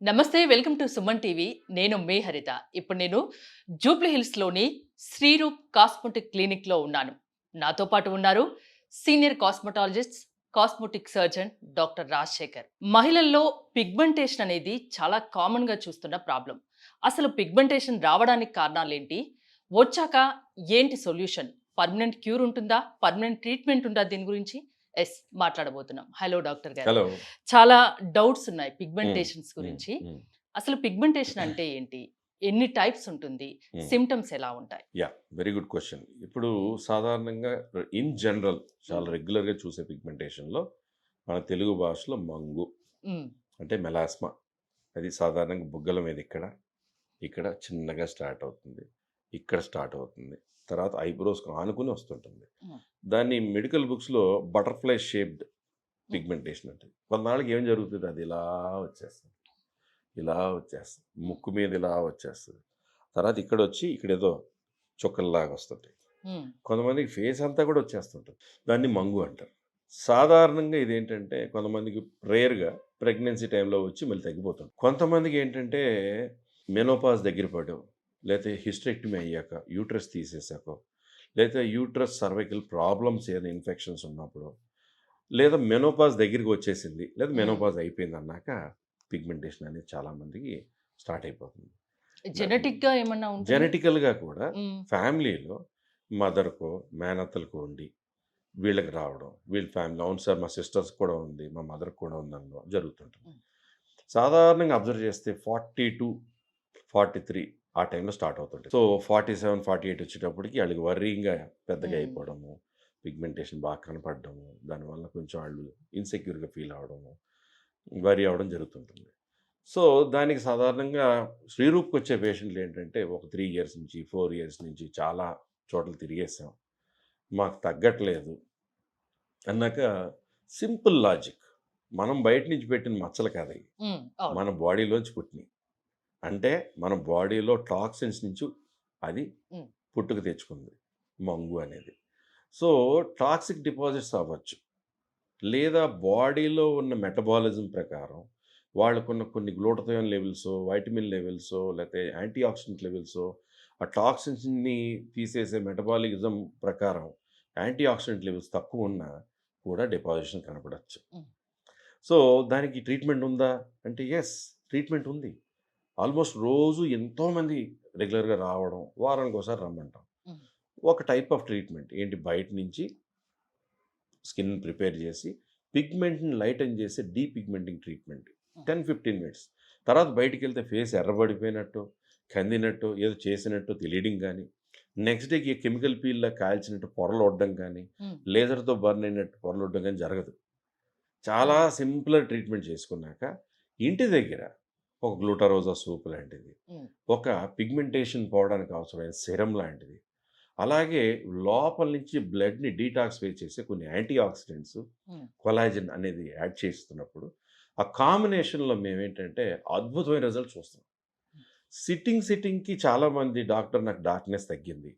నమస్తే. Welcome to Suman TV. నేను మీ హరిత. ఇప్పుడు నేను జూబ్లీ హిల్స్‌లోని శ్రీరూప్ కాస్మెటిక్ క్లినిక్‌లో ఉన్నాను. నాతో పాటు ఉన్నారు senior cosmetologist, cosmetic surgeon doctor Rajasekhar. మహిళల్లో పిగ్మెంటేషన్ అనేది చాలా కామన్‌గా చూస్తున్న ప్రాబ్లమ్. అసలు పిగ్మెంటేషన్ రావడానికి కారణాలేంటి? వచ్చాక ఏంటి సొల్యూషన్? పర్మనెంట్ క్యూర్ ఉంటుందా? పర్మనెంట్ ట్రీట్మెంట్ ఉందా దీని గురించి? మాట్లాడబోతున్నాం. హలో డాక్టర్ గారు. హలో. చాలా డౌట్స్ ఉన్నాయి హ్మ్. పిగ్మెంటేషన్స్ హ్మ్. గురించి. హ్మ్. అసలు పిగ్మెంటేషన్ అంటే ఏంటి? ఎన్ని టైప్స్ ఉంటుంది? హ్మ్. సింప్టమ్స్ ఎలా ఉంటాయి? Very good question. ఇప్పుడు సాధారణంగా ఇన్ జనరల్ చాలా హ్మ్. రెగ్యులర్‌గా చూసే పిగ్మెంటేషన్‌లో మన తెలుగు భాషలో మంగు హ్మ్. అంటే మెలాస్మా. అది సాధారణంగా బుగ్గల మీద ఇక్కడ, ఇక్కడ చిన్నగా స్టార్ట్ అవుతుంది. ఇక్కడ స్టార్ట్ అవుతుంది. తర్వాత ఐబ్రోస్‌కి ఆనుకుని వస్తుంటుంది. హ్మ్. దాన్ని మెడికల్ బుక్స్‌లో బటర్‌ఫ్లై షేప్డ్ హ్మ్. పిగ్మెంటేషన్ అంటారు. కొన్నాళ్ళకి ఏం జరుగుతది అది ఇలా వచ్చేస్తుంది. ఇలా వచ్చేస్తుంది. ముక్కు మీద ఇలా వచ్చేస్తది. తర్వాత ఇక్కడొచ్చి ఇక్కడేదో చుక్కల్లాగా వస్తుంటాయి. హ్మ్. కొంతమందికి ఫేస్ అంతా కూడా వచ్చేస్తుంటుంది. దాన్ని మంగు అంటారు. సాధారణంగా ఇదేంటంటే కొంతమందికి రేర్‌గా ప్రెగ్నెన్సీ టైంలో వచ్చి మళ్ళీ తగ్గిపోతుంది. కొంతమందికి ఏంటంటే మెనోపాజ్ దగ్గర పడో, లేతే హిస్టెక్టమీ అయ్యాక, యూట్రస్ తీసేసాకో, లేతే యూట్రస్ సర్వైకల్ ప్రాబ్లమ్స్ ఏదైనా ఇన్ఫెక్షన్స్ ఉన్నప్పుడో, లేదా మెనోపాజ్ దగ్గరికి వచ్చేసింది, లేదా హ్మ్. మెనోపాజ్ అయిపోయిందన్నాక పిగ్మెంటేషన్ అనేది చాలామందికి స్టార్ట్ అయిపోతుంది. ద జెనెటిక్‌గా ఏమన్నా ఉంటుందా? జెనెటికల్‌గా కూడా హ్మ్. ఫ్యామిలీలో మదర్‌కో, మేనత్తలకో ఉండి వీళ్ళకి రావడం. వీళ్ళ ఫ్యామిలీ అవును సార్ మా సిస్టర్స్ కూడా ఉంది, మా మదర్‌కి కూడా ఉందనడం జరుగుతుంటుంది. హ్మ్. సాధారణంగా అబ్జర్వ్ చేస్తే 42, 43 ఆ టైంలో స్టార్ట్ అవుతుంటాయి. సో, 47, 48 వచ్చేటప్పటికి ఆళ్ళకి వర్రీయింగ్‌గా పెద్దగా హ్మ్. అయిపోవడము, పిగ్మెంటేషన్ బాగా కనపడడము, దానివల్ల కొంచెం ఆళ్ళు ఇన్‌సెక్యూర్‌గా ఫీల్ అవ్వడము, వర్రీ అవ్వడం జరుగుతుంటుంది. సో, దానికి సాధారణంగా శ్రీరూప్‌కొచ్చే పేషెంట్‌లేంటంటే ఒక 3 ఇయర్స్ నుంచి, 4 ఇయర్స్ నుంచి చాలా చోట్ల తిరిగేసాం. మాకు తగ్గట్లేదు అన్నాక సింపుల్ లాజిక్. మనం బయట నుంచి పెట్టిన మచ్చలు కాదయి. హ్మ్. అవును. మన బాడీలోంచి పుట్టినియి. అంటే మన బాడీలో టాక్సిన్స్ నుంచి అది హ్మ్. పుట్టుక తెచ్చుకుంది. మంగు అనేది. సో, టాక్సిక్ డిపాజిట్స్ అవ్వచ్చు. లేదా బాడీలో ఉన్న మెటబాలిజం ప్రకారం వాళ్ళకున్న కొన్ని గ్లూటథయోన్ లెవెల్సో, వైటమిన్ లెవెల్సో, లేతే యాంటీ ఆక్సిడెంట్ లెవెల్సో, ఆ టాక్సిన్స్‌ని తీసేసే మెటబాలిజం ప్రకారం యాంటీ ఆక్సిడెంట్ లెవెల్స్ తక్కువున్నా కూడా డిపాజిషన్ కనపడొచ్చు. హ్మ్. సో, దానికి ట్రీట్మెంట్ ఉందా? అంటే యెస్. ట్రీట్మెంట్ ఉంది. ఆల్మోస్ట్ రోజు ఎంతోమంది రెగ్యులర్‌గా రావడం, వారానికోసారి రమ్మంటాం. హ్మ్. ఒక టైప్ ఆఫ్ ట్రీట్మెంట్ ఏంటి బయట నుంచి స్కిన్ ప్రిపేర్ చేసి పిగ్మెంట్‌ని లైటెన్ చేసే డీపిగ్మెంటింగ్ ట్రీట్మెంట్. హ్మ్. 10, 15 మినిట్స్. తర్వాత బయటికెళ్తే ఫేస్ ఎర్రబడిపోయినట్టో, కందినట్టో, ఏదో చేసినట్టో తెలియడం గానీ, నెక్స్ట్ డేకి కెమికల్ పీల్‌లా కాల్చినట్టు పొరలొడ్డం గానీ, హ్మ్. లేజర్‌తో బర్న్ అయినట్టు పొరలొడ్డం గానీ జరగదు. చాలా హ్మ్. సింపుల్‌గా ట్రీట్మెంట్ చేసుకున్నాక, ఇంటి దగ్గర ఒక గ్లూటారోజా సూప్ లాంటిది, హ్మ్. ఒక పిగ్మెంటేషన్ పోవడానికి అవసరమైన సెరమ్ లాంటిది, అలాగే లోపల నుంచి బ్లడ్‌ని డీటాక్సిఫై చేసే కొన్ని యాంటీ ఆక్సిడెంట్స్, హ్మ్. కొలాజన్ అనేది యాడ్ చేస్తున్నప్పుడు, ఆ కాంబినేషన్‌లో మేమేంటంటే అద్భుతమైన రిజల్ట్స్ చూస్తాం. సిట్టింగ్‌కి చాలామంది డాక్టర్ నాకు డార్క్‌నెస్ తగ్గింది.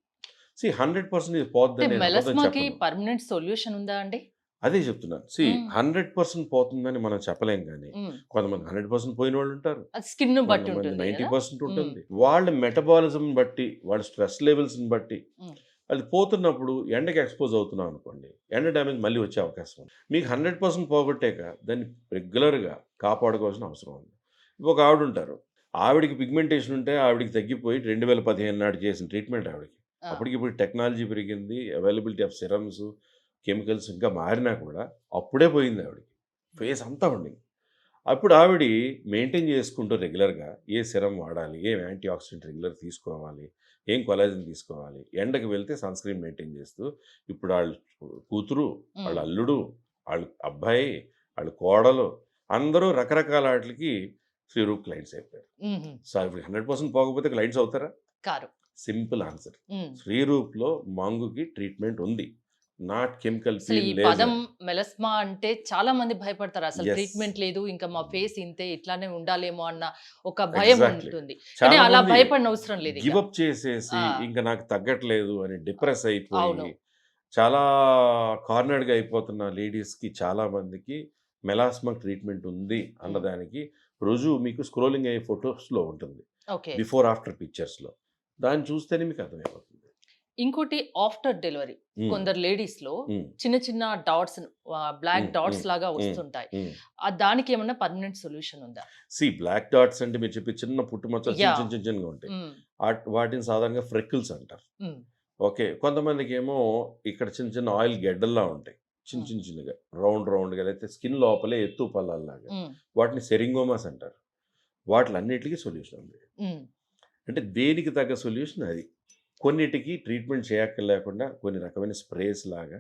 100% ఇది అంటే పోద్దని నేను అబద్ధం మెలాస్మాకి చెప్పను. పర్మనెంట్ సొల్యూషన్ ఉందా అండి? అదే చెప్తున్నాను. హ్మ్. 100% పోతుందని మనం చెప్పలేం గానీ, హ్మ్. కొంతమంది 100% పోయినోళ్ళుంటారు. అది స్కిన్‌ని బట్టి కొంతమంది ఉంటుంది గదా! 90% హ్మ్. ఉంటుంది. వాళ్ళ మెటబాలిజంని బట్టి, వాళ్ళ స్ట్రెస్ లెవెల్స్‌ని బట్టి, హ్మ్. అది పోతున్నప్పుడు ఎండకి ఎక్స్‌పోజ్ అవుతున్నాం అనుకోండి, ఎండ డ్యామేజ్ మళ్ళీ వచ్చే అవకాశం ఉంది. మీకు 100% పోగొట్టాక దాన్ని రెగ్యులర్‌గా కాపాడుకోవాల్సిన అవసరం ఉంది. ఒక ఆవిడుంటారు. ఆవిడకి పిగ్మెంటేషన్ ఉంటే ఆవిడకి తగ్గిపోయి 2015 నాడు చేసిన ట్రీట్మెంట్ ఆవిడకి. ఆ! అప్పటికిప్పుడు టెక్నాలజీ పెరిగింది. అవైలబిలిటీ ఆఫ్ సిరమ్స్, కెమికల్స్ ఇంకా మారినా కూడా అప్పుడే పోయింది ఆవిడకి. ఫేస్ అంతా ఉండింది. అప్పుడు ఆవిడ మెయింటైన్ చేసుకుంటూ రెగ్యులర్‌గా ఏ సిరమ్ వాడాలి, ఏం యాంటీ ఆక్సిడెంట్ రెగ్యులర్ తీసుకోవాలి, ఏం కొలాజన్ తీసుకోవాలి, ఎండకి వెళ్తే సన్ స్క్రీన్ మెయింటైన్ చేస్తూ, ఇప్పుడు ఆళ్ళ కూతురు, వాళ్ళ హ్మ్. అల్లుడు, ఆళ్ళ అబ్బాయి, ఆళ్ళ కోడలు అందరూ రకరకాల ఆటిలకి శ్రీరూప్ క్లయింట్స్ అయిపోయారు. హుహు. సో, ఇప్పుడు 100% పోకపోతే క్లయింట్స్ అవుతారా? కారు. Simple answer. హ్మ్. శ్రీరూప్‌లో మంగుకి ట్రీట్మెంట్ ఉంది. నాట్ కెమికల్ అసలు పీల్ ఈ పదం లేజర్. మెలాస్మా అంటే చాలా మంది భయపడతారు. అసలు యెస్. ట్రీట్మెంట్ లేదు. ఇంకా మా హ్మ్. ఫేస్ ఇంతే ఇట్లానే ఉండాలేమో అన్న ఒక భయం ఎగ్జాక్ట్‌లీ. ఉంటుంది. కానీ అలా చాలామంది భయపడనవసరం లేదిక. గివ్ అప్ చేసేసి, ఆ! ఇంక నాకు తగ్గట్లేదు అని ఆ! డిప్రెస్ అయిపోయి, అవును. చాలా కార్నర్డ్‌గా అయిపోతున్న లేడీస్‌కి చాలా మందికి మెలాస్మా ట్రీట్మెంట్ ఉంది హ్మ్. అన్నదానికి రుజువు మీకు స్క్రోలింగ్ అయ్యే ఫొటోస్లో ఉంటుంది, ఓకే. Before after పిక్చర్స్లో. దాన్ని చూస్తేనే మీకు అర్థమైపోతుంది. ఇంకోటి ఆఫ్టర్ డెలివరీ ఉమ్, కొందరు లేడీస్ లో ఉమ్, చిన్న చిన్న డాట్స్, బ్లాక్ ఉమ్, డాట్స్ ఉమ్, లాగా ఉమ్, వస్తుంటాయి. ఉమ్. దానికి ఏమన్నా పర్మనెంట్ సొల్యూషన్ ఉందా? బ్లాక్ డాట్స్ అంటే మీరు చెప్పి చిన్న పుట్టుమచ్చలు యా. చిన్న చిన్న చిన్నగా ఉంటాయి. ఉమ్, వాటిని సాధారణంగా ఫ్రెకిల్స్ అంటారు. ఉమ్, ఓకే. కొంతమందికి ఏమో ఇక్కడ చిన్న చిన్న ఆయిల్ గెడ్డల్లా ఉంటాయి, చిన్న ఉమ్, చిన్న చిన్నగా రౌండ్గా, అయితే స్కిన్ లోపలే ఎత్తు పల్లాల్లాగా. ఉమ్, వాటిని సెరింగోమాస్ అంటారు. వాటిలన్నిటికీ సొల్యూషన్ ఉంది. ఉమ్, అంటే దేనికి తగ్గ సొల్యూషన్ అది. కొన్నిటికి ట్రీట్మెంట్ చేయక్కర్లేకుండా కొన్ని రకమైన స్ప్రేస్ లాగా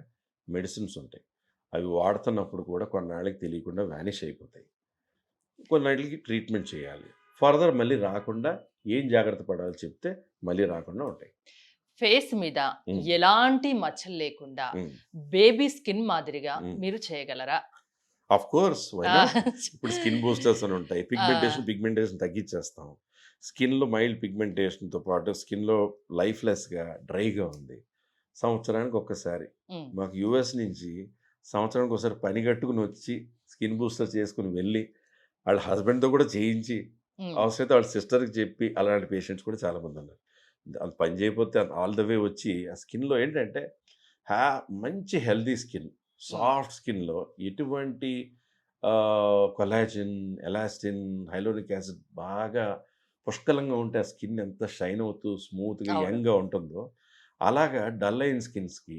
మెడిసిన్స్ ఉంటాయి. అవి వాడుతున్నప్పుడు కూడా కొన్నాళ్ళకి తెలియకుండా వ్యానిష్ అయిపోతాయి. కొన్నిటికి ట్రీట్మెంట్ చేయాలి. ఫర్దర్ మళ్ళీ రాకుండా ఏం జాగ్రత్త పడాలో చెప్తే మళ్ళీ రాకుండా ఉంటాయి. ఫేస్ మీద ఉమ్, ఎలాంటి మచ్చలు లేకుండా ఉమ్, బేబీ స్కిన్ మాదిరిగా ఉమ్. మీరు చేయగలరా? ఆఫ్ కోర్స్, వై ఆ, నాట్? ఇప్పుడు స్కిన్ బూస్టర్స్ అని ఉంటాయి. పిగ్మెంటేషన్ తగ్గించేస్తాం. స్కిన్లో మైల్డ్ పిగ్మెంటేషన్తో పాటు స్కిన్లో లైఫ్లెస్గా డ్రైగా ఉంది. సంవత్సరానికి ఒక్కసారి ఉమ్, మాకు యూఎస్ నుంచి సంవత్సరానికి ఒకసారి పని కట్టుకుని వచ్చి స్కిన్ బూస్టర్ చేసుకుని వెళ్ళి వాళ్ళ హస్బెండ్తో కూడా చేయించి ఉమ్, అవసరమైతే వాళ్ళ సిస్టర్కి చెప్పి అలాంటి పేషెంట్స్ కూడా చాలామంది ఉన్నారు. అది పని చేయకపోతే ఆల్ ద వే వచ్చి ఆ స్కిన్లో ఏంటంటే మంచి హెల్దీ స్కిన్, సాఫ్ట్ స్కిన్లో ఎటువంటి కొలాజిన్, ఎలాస్టిన్, హైలోనిక్ యాసిడ్ బాగా పుష్కలంగా ఉంటే ఆ స్కిన్ ఎంత షైన్ అవుతూ స్మూత్గా అవును. యంగ్గా ఉంటుందో అలాగా డల్ అయిన స్కిన్స్కి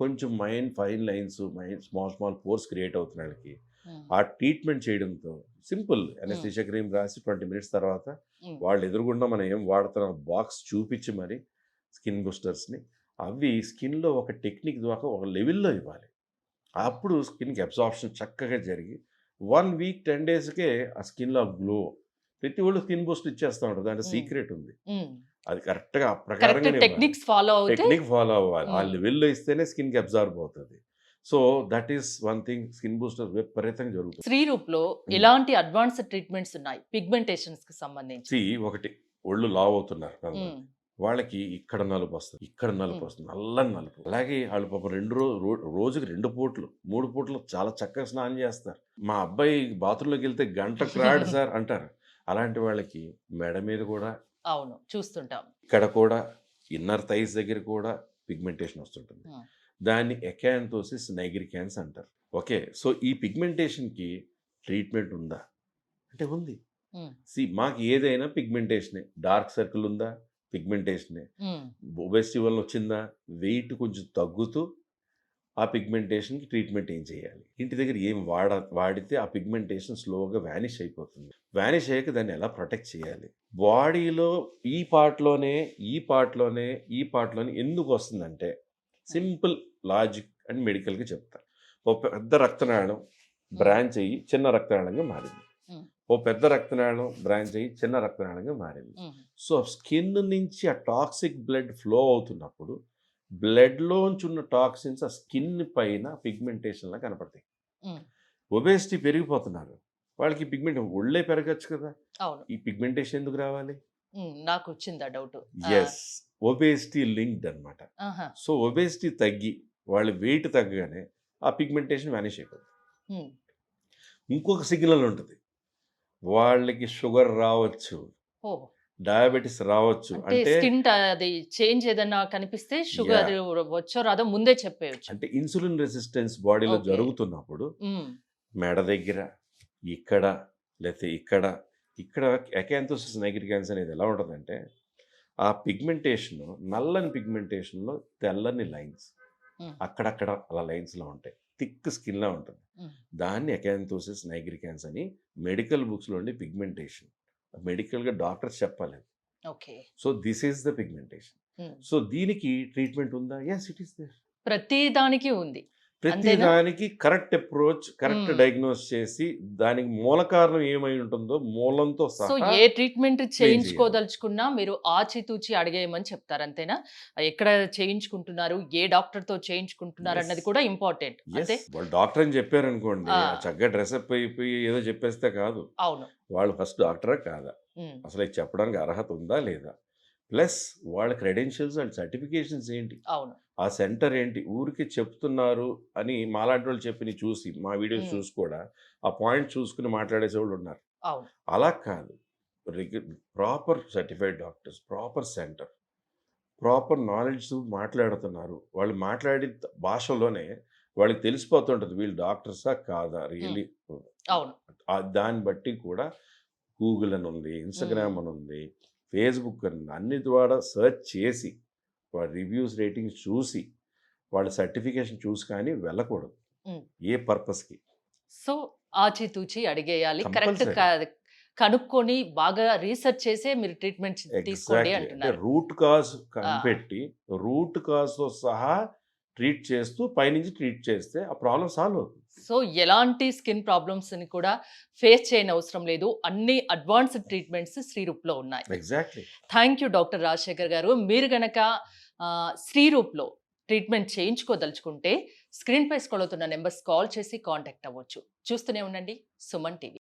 కొంచెం fine lines, small pores create అవుతున్న వాళ్ళకి ఉమ్, ఆ ట్రీట్మెంట్ చేయడంతో సింపుల్ అనస్థీషియా క్రీమ్ రాసి 20 మినిట్స్ తర్వాత ఉమ్, వాళ్ళు ఎదురుగుండా మనం ఏం వాడుతున్నాం బాక్స్ చూపించి మరి స్కిన్ బూస్టర్స్ని అవి స్కిన్లో ఒక టెక్నిక్ ద్వారా ఒక లెవెల్లో ఇవ్వాలి. అప్పుడు స్కిన్కి అబ్జార్ప్షన్ చక్కగా జరిగి 1 వీక్ 10 డేస్కే ఆ స్కిన్లో గ్లో. ప్రతి వాళ్ళు స్కిన్ బూస్ట్ ఇచ్చేస్తూ ఉంటారు, దాంట్లో ఉమ్, సీక్రెట్ ఉంది. ఉమ్. అది కరెక్ట్గా ఆ కరెక్ట్ ప్రకారంగానే ఇవ్వాలి. టెక్నిక్స్ ఫాలో అవుతే టెక్నిక్ ఫాలో అవ్వాలి. ఆ ఉమ్, లెవెల్లో ఇస్తేనే స్కిన్కి అబ్జార్బ్ అవుతుంది. So that is one thing. Skin booster విపరీతంగా జరుగుతుంది. శ్రీరూప్ లో ఉమ్. ఎలాంటి అడ్వాన్స్డ్ ట్రీట్మెంట్స్ ఉన్నాయి పిగ్మెంటేషన్స్ కి సంబంధించి? ఒకటి ఒళ్ళు లావ్ అవుతున్నారు కొంతమంది. ఉమ్, వాళ్ళకి ఇక్కడ నలుపు వస్తుంది, ఇక్కడ నలుపు ఉమ్, వస్తుంది, నల్లని నలుపు. అలాగే వాళ్ళు పాపం రోజుకి 2 పూట్లు 3 పూట్లు చాలా చక్కగా స్నానం చేస్తారు. మా అబ్బాయి బాత్రూంలోకి వెళ్తే గంట క్రాడ్ సార్ అంటారు. అలాంటి వాళ్ళకి మెడ మీద కూడా, అవును చూస్తుంటాం. ఇక్కడ కూడా, ఇన్నర్ థైస్ దగ్గర కూడా పిగ్మెంటేషన్ వస్తుంటుంది. ఉమ్, దాన్ని ఎకాంతోసిస్ నైగ్రికాన్స్ అంటారు. ఓకే. సో ఈ పిగ్మెంటేషన్కి ట్రీట్మెంట్ ఉందా అంటే ఉంది. ఉమ్, మాకు ఏదైనా పిగ్మెంటేషనే. డార్క్ సర్కిల్ ఉందా, పిగ్మెంటేషనే. ఉమ్, ఒబెసిటీ వల్ల వచ్చిందా, వెయిట్ కొంచెం తగ్గుతూ ఆ పిగ్మెంటేషన్కి ట్రీట్మెంట్ ఏం చేయాలి, ఇంటి దగ్గర ఏం వాడితే ఆ పిగ్మెంటేషన్ స్లోగా వ్యానిష్ అయిపోతుంది. వ్యానిష్ అయ్యాక దాన్ని ఎలా ప్రొటెక్ట్ చేయాలి, బాడీలో ఈ పార్ట్లోనే ఎందుకు వస్తుందంటే సింపుల్ లాజిక్ అండ్ మెడికల్గా చెప్తారు. ఓ పెద్ద రక్తనాళం బ్రాంచ్ అయ్యి చిన్న రక్తనాళంగా మారింది. ఉమ్, ఓ పెద్ద రక్తనాళం బ్రాంచ్ అయ్యి చిన్న రక్తనాళంగా మారింది. ఉమ్, సో స్కిన్ నుంచి ఆ టాక్సిక్ బ్లడ్ ఫ్లో అవుతున్నప్పుడు బ్లడ్లోంచి ఉన్న టాక్సిన్స్ ఆ స్కిన్ పైన పిగ్మెంటేషన్లా కనపడతాయి. ఉమ్, ఒబేసిటీ పెరిగిపోతున్నారు, వాళ్ళకి పిగ్మెంట్ ఒళ్ళే పెరగచ్చు కదా, అవును. ఈ పిగ్మెంటేషన్ ఎందుకు రావాలి? నాకు వచ్చిందా డౌట్? ఎస్, ఒబేసిటీ లింక్డ్ అనమాట. సో ఒబేసిటీ తగ్గి వాళ్ళ వెయిట్ తగ్గగానే ఆ పిగ్మెంటేషన్ వ్యానిష్ అయిపోతుంది. ఇంకొక సిగ్నల్ ఉంటుంది, వాళ్ళకి షుగర్ రావచ్చు, ఓ, డయాబెటీస్ రావచ్చు. అంటే అంటే స్కిన్ అది చేంజ్ ఏదన్నా కనిపిస్తే షుగర్ వచ్చో రాదో ముందే చెప్పేయచ్చు. అంటే ఇన్సులిన్ రెసిస్టెన్స్ బాడీలో Okay. జరుగుతున్నప్పుడు ఉమ్, మెడ దగ్గర, ఇక్కడ, లేకపోతే ఇక్కడ ఎకాంతోసిస్ నైగ్రికాన్స్ అనేది ఎలా ఉంటుందంటే ఆ పిగ్మెంటేషన్, నల్లని పిగ్మెంటేషన్లో తెల్లని లైన్స్ ఉమ్, అక్కడక్కడ అలా లైన్స్లో ఉంటాయి, థిక్ స్కిన్లా ఉంటుంది. ఉమ్, దాన్ని ఎకాంతోసిస్ నైగ్రికాన్స్ అని మెడికల్ బుక్స్లో ఉండే పిగ్మెంటేషన్. మెడికల్గా డాక్టర్స్ చెప్పాలి. Okay. So this is the pigmentation. Um. So దీనికి ట్రీట్మెంట్ ఉందా? Yes, it is there. ప్రతి దానికి ఉంది. ప్రతి అంతేనా? దానికి కరెక్ట్ అప్రోచ్, కరెక్ట్ డయాగ్నోస్ చేసి దానికి మూల కారణం ఏమై ఉంటుందో మూలంతో సో సహా ఏ ట్రీట్మెంట్ చేయించుకోదలుచుకున్నా మీరు ఆచితూచి అడిగేయమని చెప్తారు, అంతేనా? ఎక్కడ చేయించుకుంటున్నారు, ఏ డాక్టర్ తో చేయించుకుంటున్నారు అన్నది కూడా ఇంపార్టెంట్. అంతే. వాళ్ళు డాక్టర్ అని చెప్పారు అనుకోండి, ఆ. చక్కగా డ్రెస్అప్ అయిపోయి ఏదో చెప్పేస్తే కాదు. అవును. వాళ్ళు ఫస్ట్ డాక్టరా కాదా, ఉమ్, అసలు ఇది చెప్పడానికి అర్హత ఉందా లేదా, ప్లస్ వాళ్ళ క్రెడెన్షియల్స్ అండ్ సర్టిఫికేషన్స్ ఏంటి, అవును. ఆ సెంటర్ ఏంటి. ఊరికి చెప్తున్నారు అని మాలాంటి వాళ్ళు చెప్పి చూసి మా వీడియోస్ ఉమ్, చూసి కూడా ఆ పాయింట్ చూసుకుని మాట్లాడేసే వాళ్ళు ఉన్నారు. అవును. అలా కాదు. Proper certified doctors, proper centre, proper knowledge మాట్లాడుతున్నారు. వాళ్ళు మాట్లాడే భాషలోనే వాళ్ళకి తెలిసిపోతుంటది వీళ్ళు డాక్టర్సా? కాదా? రియల్లీ అవును. దాన్ని బట్టి కూడా గూగుల్ అని ఉంది, ఇన్‌స్టాగ్రామ్ హ్మ్. అని ఉంది, ఫేస్‌బుక్ అని ఉంది. అన్ని ద్వారా సెర్చ్ చేసి, వాళ్ళ రివ్యూస్, రేటింగ్స్ చూసి, వాళ్ళ సర్టిఫికేషన్ చూసి కానీ వెళ్ళకూడదు. హ్మ్. ఏ పర్పస్‌కి. సో, ఆచితూచి అడిగేయాలి. Correct compulsory. కనుక్కొని బాగా రీసెర్చ్ చేసే మీరు ట్రీట్మెంట్ తీసుకోండి ఎగ్జాక్ట్‌లీ. అంటే అంటున్నారు. రూట్ కాజ్ ఆ! కనిపెట్టి, రూట్ కాజ్‌తో సహా ట్రీట్ చేస్తూ పైనుంచి ట్రీట్ చేస్తే ఆ ప్రాబ్లమ్ సాల్వ్ అవుతుంది. సో, ఎలాంటి స్కిన్ ప్రాబ్లమ్స్‌ని కూడా ఫేస్ చేయనవసరం లేదు. అన్ని అడ్వాన్స్డ్ ట్రీట్మెంట్స్ శ్రీరూప్‌లో ఉన్నాయి. Exactly. Thank you doctor Rajasekhar గారు. మీరు గనక శ్రీరూప్‌లో ట్రీట్మెంట్ చేయించుకోదలుచుకుంటే స్క్రీన్‌పై స్క్రోల్ అవుతున్న నంబర్స్ కాల్ చేసి కాంటాక్ట్ అవ్వచ్చు. చూస్తూనే ఉండండి సుమన్ టీవీ.